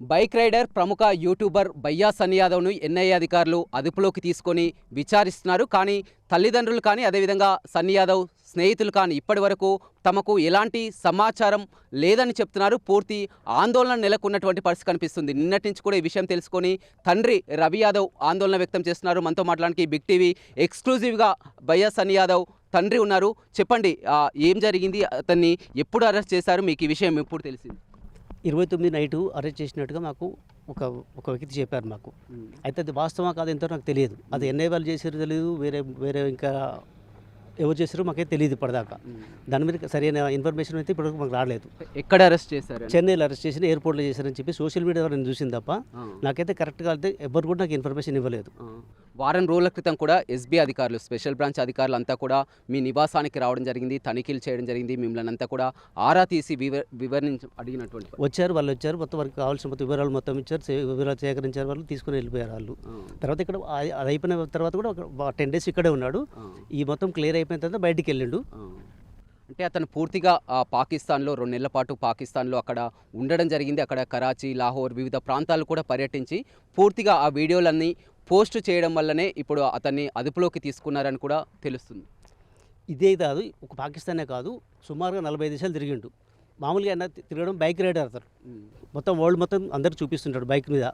Bike rider ప్రముఖ YouTuber బయ్యా Sunny యాదవ్ను NIA అధికారులు అదుపులోకి తీసుకొని విచారిస్తున్నారు. కానీ తల్లిదండ్రులు కానీ అదేవిధంగా సన్నీ యాదవ్ స్నేహితులు కానీ ఇప్పటి వరకు తమకు ఎలాంటి సమాచారం లేదని చెప్తున్నారు. పూర్తి ఆందోళన నెలకొన్నటువంటి పరిస్థితి కనిపిస్తుంది. నిన్నటి నుంచి కూడా ఈ విషయం తెలుసుకొని తండ్రి రవి యాదవ్ ఆందోళన వ్యక్తం చేస్తున్నారు. మనతో మాట్లాడడానికి బిగ్ టీవీ ఎక్స్క్లూజివ్గా బయ్యా సన్నీ యాదవ్ తండ్రి ఉన్నారు. చెప్పండి, ఏం జరిగింది, అతన్ని ఎప్పుడు అరెస్ట్ చేశారు, మీకు ఈ విషయం ఎప్పుడు తెలిసింది? 29 నైటు అరెస్ట్ చేసినట్టుగా మాకు ఒక ఒక వ్యక్తి చెప్పారు మాకు. అయితే అది వాస్తవమా కాదు ఎంతో నాకు తెలియదు. అది ఎన్ఐ వాళ్ళు చేసారో తెలియదు, వేరే వేరే ఇంకా ఎవరు చేసారో మాకే తెలియదు ఇప్పటిదాకా. దాని మీద సరైన ఇన్ఫర్మేషన్ అయితే ఇప్పటివరకు మాకు రాలేదు. ఎక్కడ అరెస్ట్ చేశారు? చెన్నైలో అరెస్ట్ చేసి ఎయిర్పోర్ట్లో చేశారని చెప్పి సోషల్ మీడియా నేను చూసింది తప్ప నాకైతే కరెక్ట్గా అయితే ఎవరు కూడా నాకు ఇన్ఫర్మేషన్ ఇవ్వలేదు. వారం రోజుల క్రితం కూడా ఎస్బీ అధికారులు, స్పెషల్ బ్రాంచ్ అధికారులు అంతా కూడా మీ నివాసానికి రావడం జరిగింది, తనిఖీలు చేయడం జరిగింది. మిమ్మల్ని అంతా కూడా ఆరా తీసి వివరించి అడిగినటువంటి వాళ్ళు వచ్చారు, మొత్తం వారికి కావాల్సిన మొత్తం వివరాలు మొత్తం ఇచ్చారు, వివరాలు సేకరించారు, వాళ్ళు తీసుకుని వెళ్ళిపోయారు వాళ్ళు. తర్వాత ఇక్కడ అది అయిపోయిన తర్వాత కూడా 10 డేస్ ఇక్కడే ఉన్నాడు. ఈ మొత్తం క్లియర్ అయిపోయిన తర్వాత బయటికి వెళ్ళిండు. అంటే అతను పూర్తిగా పాకిస్తాన్లో 2 నెలల పాటు పాకిస్తాన్లో అక్కడ ఉండడం జరిగింది. అక్కడ కరాచీ, లాహోర్ వివిధ ప్రాంతాలు కూడా పర్యటించి పూర్తిగా ఆ వీడియోలన్నీ పోస్ట్ చేయడం వల్లనే ఇప్పుడు అతన్ని అదుపులోకి తీసుకున్నారని కూడా తెలుస్తుంది. ఇదే కాదు, ఒక పాకిస్తానే కాదు, సుమారుగా 40 దేశాలు తిరిగిండు. మామూలుగా ఆయన తిరగడం బైక్ రైడర్ అతను. మొత్తం వరల్డ్ మొత్తం అందరు చూపిస్తుంటాడు బైక్ మీద.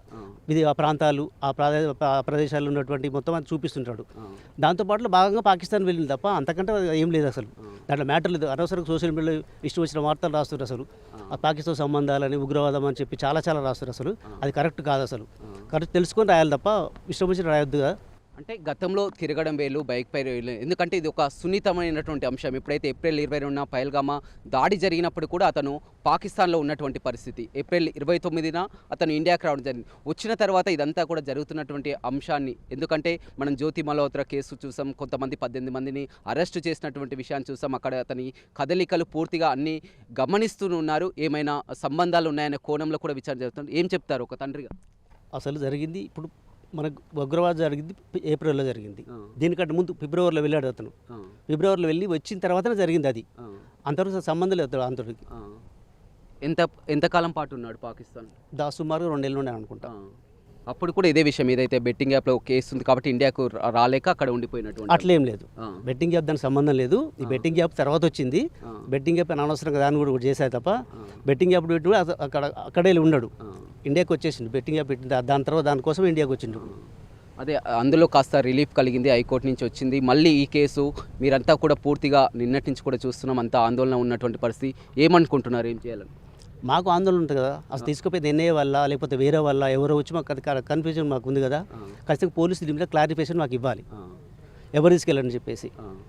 ఇది ఆ ప్రాంతాలు, ఆ ప్రదేశాల్లో ఉన్నటువంటి మొత్తం అది చూపిస్తుంటాడు. దాంతోపాటు భాగంగా పాకిస్తాన్ వెళ్ళింది తప్ప అంతకంటే ఏం లేదు అసలు. దాంట్లో మ్యాటర్ లేదు. అనవసరంగా సోషల్ మీడియాలో ఇష్టం వచ్చిన వార్తలు రాస్తున్నారు అసలు. ఆ పాకిస్తాన్ సంబంధాలని, ఉగ్రవాదం అని చెప్పి చాలా రాస్తారు అసలు. అది కరెక్ట్ కాదు అసలు. కరెక్ట్ తెలుసుకొని రాయాలి తప్ప ఇష్టం వచ్చిన రాయొద్దుగా. అంటే గతంలో తిరగడం వేలు, బైక్ పై వేలు, ఎందుకంటే ఇది ఒక సున్నితమైనటువంటి అంశం. ఎప్పుడైతే ఏప్రిల్ 20న పహల్గామా దాడి జరిగినప్పుడు కూడా అతను పాకిస్తాన్లో ఉన్నటువంటి పరిస్థితి. ఏప్రిల్ 29న అతను ఇండియాకి రావడం జరిగింది. వచ్చిన తర్వాత ఇదంతా కూడా జరుగుతున్నటువంటి అంశాన్ని, ఎందుకంటే మనం జ్యోతి మల్హోత్రా కేసు చూసాం, కొంతమంది 18 మందిని అరెస్టు చేసినటువంటి విషయాన్ని చూసాం. అక్కడ అతని కదలికలు పూర్తిగా అన్నీ గమనిస్తూ ఉన్నారు. ఏమైనా సంబంధాలు ఉన్నాయనే కోణంలో కూడా విచారణ జరుగుతుంది. ఏం చెప్తారు ఒక తండ్రిగా? అసలు జరిగింది ఇప్పుడు మనకు ఉగ్రవాదం జరిగింది ఏప్రిల్లో జరిగింది. దీనికంటే ముందు ఫిబ్రవరిలో వెళ్ళాడు అతను. ఫిబ్రవరిలో వెళ్ళి వచ్చిన తర్వాతనే జరిగింది అది. అంతవరకు సంబంధం లేదు అంతటికి. ఎంతకాలం పాటు ఉన్నాడు పాకిస్తాన్? సుమారుగా 2 నెలలు ఉన్నాయి అనుకుంటా. అప్పుడు కూడా ఇదే విషయం, ఏదైతే బెట్టింగ్ యాప్లో కేసు ఉంది కాబట్టి ఇండియాకు రాలేక అక్కడ ఉండిపోయినట్టు. అట్లేం లేదు, బెట్టింగ్ యాప్ దానికి సంబంధం లేదు. ఈ బెట్టింగ్ యాప్ తర్వాత వచ్చింది. బెట్టింగ్ యాప్ అనవసరంగా దాన్ని కూడా చేశారు తప్ప బెట్టింగ్ యాప్ పెట్టి కూడా అక్కడే ఉన్నాడు. ఇండియాకి వచ్చేసిండు. బెట్టింగ్ యాప్ పెట్టింది దాని తర్వాత దానికోసం ఇండియాకి వచ్చిండు. అదే అందులో కాస్త రిలీఫ్ కలిగింది, హైకోర్టు నుంచి వచ్చింది. మళ్ళీ ఈ కేసు మీరంతా కూడా పూర్తిగా నిన్నటి నుంచి కూడా చూస్తున్నాం, అంతా ఆందోళన ఉన్నటువంటి పరిస్థితి. ఏమనుకుంటున్నారు, ఏం చేయాలని? మాకు ఆందోళన ఉంటుంది కదా. అసలు తీసుకుపోయింది ఎన్ఐఏ వల్ల లేకపోతే వేరే వల్ల ఎవరో వచ్చి మాకు కన్ఫ్యూజన్ మాకు ఉంది కదా. ఖచ్చితంగా పోలీసు దీని మీద క్లారిఫికేషన్ మాకు ఇవ్వాలి. ఎవరు తీసుకెళ్ళని చెప్పేసి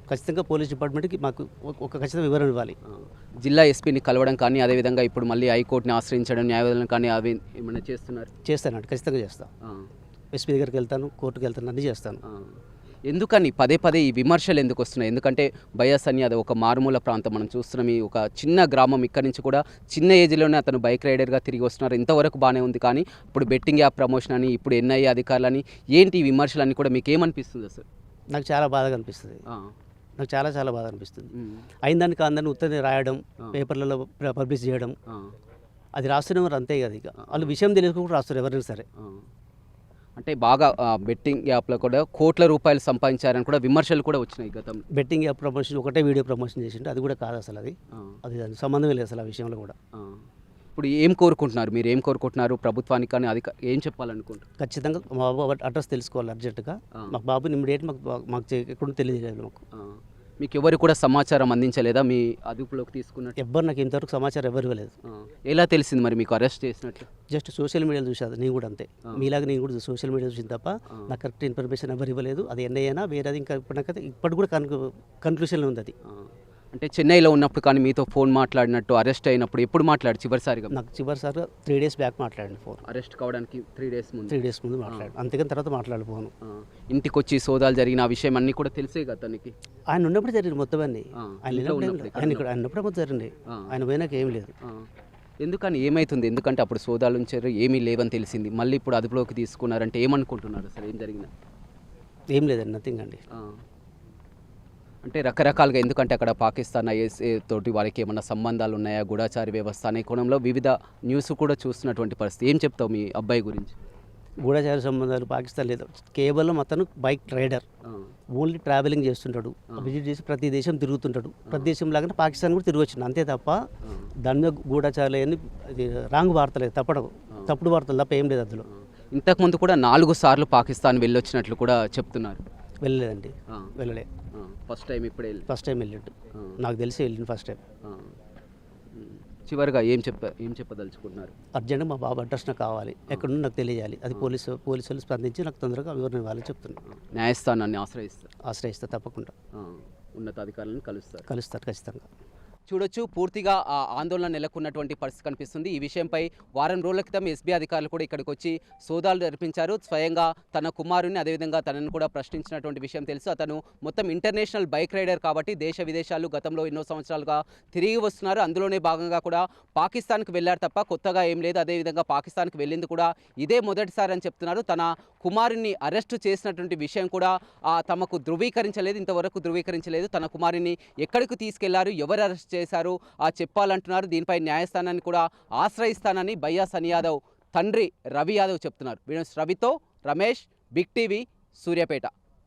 ఖచ్చితంగా పోలీస్ డిపార్ట్మెంట్కి మాకు ఒక ఖచ్చితంగా వివరణ ఇవ్వాలి. జిల్లా ఎస్పీని కలవడం కానీ, అదేవిధంగా ఇప్పుడు మళ్ళీ హైకోర్టుని ఆశ్రయించడం, న్యాయవాదులను కానీ అవి ఏమైనా చేస్తానండి. ఖచ్చితంగా చేస్తాను. ఎస్పీ దగ్గరికి వెళ్తాను, కోర్టుకు వెళ్తాను, అన్నీ చేస్తాను. ఎందుకని పదే ఈ విమర్శలు ఎందుకు వస్తున్నాయి? ఎందుకంటే బయ్యా సన్నీ యాదవ్ ఒక మారుమూల ప్రాంతం, మనం చూస్తున్నాం. ఈ ఒక చిన్న గ్రామం, ఇక్కడి నుంచి కూడా చిన్న ఏజ్లోనే అతను బైక్ రైడర్గా తిరిగి వస్తున్నారు. ఇంతవరకు బాగానే ఉంది, కానీ ఇప్పుడు బెట్టింగ్ యాప్ ప్రమోషన్ అని, ఇప్పుడు ఎన్ఐఏ అధికారులని, ఏంటి ఈ విమర్శలన్నీ కూడా మీకు ఏమనిపిస్తుంది అసలు? నాకు చాలా బాధగా అనిపిస్తుంది. నాకు చాలా బాధ అనిపిస్తుంది. అయిందానికి అందరినీ ఉత్తరం రాయడం, పేపర్లలో పబ్లిష్ చేయడం, అది రాస్తున్నారు అంతే కదా. ఇక వాళ్ళు విషయం తెలియకుండా రాస్తారు ఎవరైనా సరే. అంటే బాగా బెట్టింగ్ యాప్లో కూడా కోట్ల రూపాయలు సంపాదించారని కూడా విమర్శలు కూడా వచ్చినాయి గతంలో. బెట్టింగ్ యాప్ ప్రమోషన్ ఒకటే వీడియో ప్రమోషన్ చేసిండు, అది కూడా కాదు అసలు. అది దానికి సంబంధమే లేదు అసలు ఆ విషయంలో కూడా. ఇప్పుడు ఏం కోరుకుంటున్నారు మీరు? ఏం కోరుకుంటున్నారు ప్రభుత్వానికి? కానీ అది ఏం చెప్పాలనుకుంటున్నారు? ఖచ్చితంగా మా బాబు అడ్రస్ తెలుసుకోవాలి అర్జెంటుగా. మాకు బాబుని ఇమ్మీడియట్ మాకు ఎక్కడ తెలియజేయాలి. మీకు ఎవరు కూడా సమాచారం అందించలేదా మీ అదుపులోకి తీసుకున్నట్టు? ఎవ్వరు నాకు ఇంతవరకు సమాచారం ఎవరు ఇవ్వలేదు. ఎలా తెలిసింది మరి మీకు అరెస్ట్ చేసినట్టు? జస్ట్ సోషల్ మీడియాలో చూసాను, నేను కూడా అంతే. మీలాగా నేను కూడా సోషల్ మీడియా చూసింది తప్ప నాకు కరెక్ట్ ఇన్ఫర్మేషన్ ఎవరు ఇవ్వలేదు. అది ఎన్ఐఏనా వేరేది ఇంకా ఇప్పటికి కూడా కన్క్లూషన్లో ఉంది అది. అంటే చెన్నైలో ఉన్నప్పుడు కానీ మీతో ఫోన్ మాట్లాడినట్టు, అరెస్ట్ అయినప్పుడు ఎప్పుడు మాట్లాడు చివరిసారిగా? నాకు చివరిసారిగా 3 డేస్ బ్యాక్ మాట్లాడండి ఫోన్. అరెస్ట్ కావడానికి 3 డేస్ ముందు మాట్లాడు, అంతేకాని తర్వాత మాట్లాడిపోను. ఇంటికి వచ్చి సోదాలు జరిగిన ఆ విషయం అన్నీ కూడా తెలిసే కదా అతనికి? ఆయన ఉన్నప్పుడు జరిగింది మొత్తం అన్నీ. ఆయన ఉన్నప్పుడు మొత్తం జరిగింది, ఆయన పోయినాక ఏం లేదు. ఎందుకని ఏమవుతుంది? ఎందుకంటే అప్పుడు సోదాలు ఉంచారు, ఏమీ లేవని తెలిసింది, మళ్ళీ ఇప్పుడు అదుపులోకి తీసుకున్నారంటే ఏమనుకుంటున్నారు అసలు? ఏం జరిగింది? ఏం లేదండి, నథింగ్ అండి. అంటే రకరకాలుగా, ఎందుకంటే అక్కడ పాకిస్తాన్ ఐఎస్ఏ తోటి వారికి ఏమన్నా సంబంధాలు ఉన్నాయా, గూఢచారి వ్యవస్థ అనే కోణంలో వివిధ న్యూస్ కూడా చూస్తున్నటువంటి పరిస్థితి. ఏం చెప్తావు మీ అబ్బాయి గురించి? గూఢచార సంబంధాలు పాకిస్తాన్ లేదు, కేవలం అతను బైక్ రైడర్, ఓన్లీ ట్రావెలింగ్ చేస్తుంటాడు, విజిట్ చేసి ప్రతి దేశం తిరుగుతుంటాడు, ప్రతి దేశం లాగానే పాకిస్తాన్ కూడా తిరిగి వచ్చిండు, అంతే తప్ప దాని మీద గూఢచారులు అని అది రాంగ్ వార్తలేదు, తప్పుడు వార్తలు తప్ప ఏం లేదు అందులో. ఇంతకుముందు కూడా 4 సార్లు పాకిస్తాన్ వెళ్ళొచ్చినట్లు కూడా చెప్తున్నారు. వెళ్ళలేదండి, వెళ్ళలే. ఫస్ట్ టైం ఇప్పుడే ఫస్ట్ టైం వెళ్ళిండు, నాకు తెలిసి వెళ్ళింది ఫస్ట్ టైం. చివరిగా ఏం చెప్పదలుచుకుంటున్నారు? అర్జెంట్గా మా బాబు అడ్రస్ నాకు కావాలి, ఎక్కడున్నా నాకు తెలియజేయాలి, అది పోలీసులు స్పందించి నాకు తొందరగా వివరణ ఇవ్వాలని చెప్తున్నాను. న్యాయస్థానాన్ని ఆశ్రయిస్తా తప్పకుండా, ఉన్నతాధికారులను కలుస్తారు ఖచ్చితంగా. చూడొచ్చు, పూర్తిగా ఆ ఆందోళన నెలకొన్నటువంటి పరిస్థితి కనిపిస్తుంది. ఈ విషయంపై వారం రోజుల క్రితం ఎస్బీ అధికారులు కూడా ఇక్కడికి వచ్చి సోదాలు జరిపించారు. స్వయంగా తన కుమారుని, అదేవిధంగా తనను కూడా ప్రశ్నించినటువంటి విషయం తెలుసు. అతను మొత్తం ఇంటర్నేషనల్ బైక్ రైడర్ కాబట్టి దేశ విదేశాలు గతంలో ఎన్నో సంవత్సరాలుగా తిరిగి వస్తున్నారు. అందులోనే భాగంగా కూడా పాకిస్తాన్కి వెళ్ళారు తప్ప కొత్తగా ఏం లేదు. అదేవిధంగా పాకిస్తాన్కి వెళ్ళింది కూడా ఇదే మొదటిసారి అని చెప్తున్నారు. తన కుమారుని అరెస్టు చేసినటువంటి విషయం కూడా తమకు ధృవీకరించలేదు, ఇంతవరకు ధృవీకరించలేదు. తన కుమారుని ఎక్కడికి తీసుకెళ్లారు, ఎవరు అరెస్ట్ చేశారు చెప్పాలంటున్నారు. దీనిపై న్యాయస్థానాన్ని కూడా ఆశ్రయిస్తానని బయ్యా సని యాదవ్ తండ్రి రవి యాదవ్ చెప్తున్నారు. రవితో రమేష్, బిగ్ టీవీ, సూర్యాపేట.